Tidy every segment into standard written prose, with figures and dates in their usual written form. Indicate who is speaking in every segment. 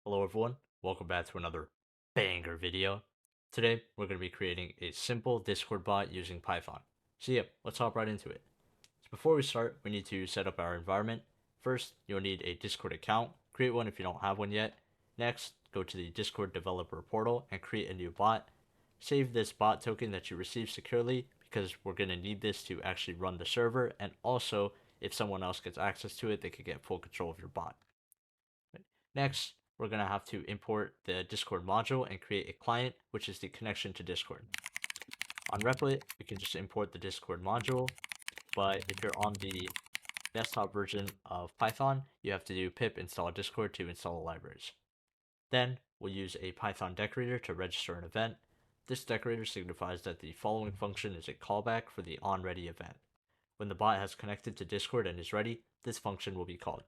Speaker 1: Hello everyone, welcome back to another banger video. Today we're going to be creating a simple Discord bot using Python. So yeah, let's hop right into it. So before we start, we need to set up our environment. First, you'll need a Discord account. Create one if you don't have one yet. Next, go to the Discord developer portal and create a new bot. Save this bot token that you received securely because we're going to need this to actually run the server, and also if someone else gets access to it, they could get full control of your bot. Next, we're going to have to import the Discord module and create a client, which is the connection to Discord. On Replit, we can just import the Discord module, but if you're on the desktop version of Python, you have to do pip install Discord to install the libraries. Then, we'll use a Python decorator to register an event. This decorator signifies that the following function is a callback for the onReady event. When the bot has connected to Discord and is ready, this function will be called.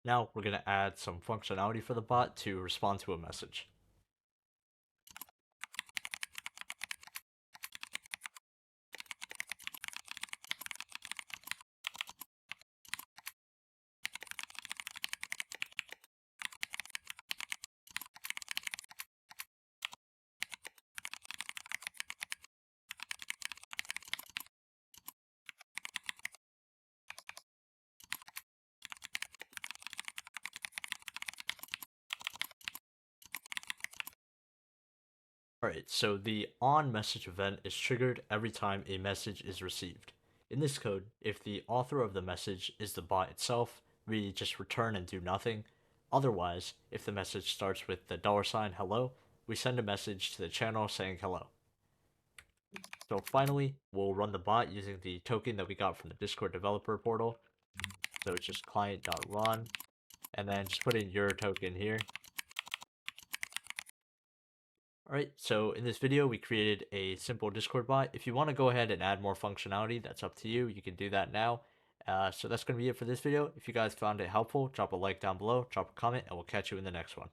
Speaker 1: Now we're going to add some functionality for the bot to respond to a message. Alright, so the on message event is triggered every time a message is received. In this code, if the author of the message is the bot itself, we just return and do nothing. Otherwise, if the message starts with the $hello, we send a message to the channel saying hello. So finally, we'll run the bot using the token that we got from the Discord developer portal. So it's just client.run, and then just put in your token here. Alright, so in this video, we created a simple Discord bot. If you want to go ahead and add more functionality, that's up to you. You can do that now. So that's going to be it for this video. If you guys found it helpful, drop a like down below, drop a comment, and we'll catch you in the next one.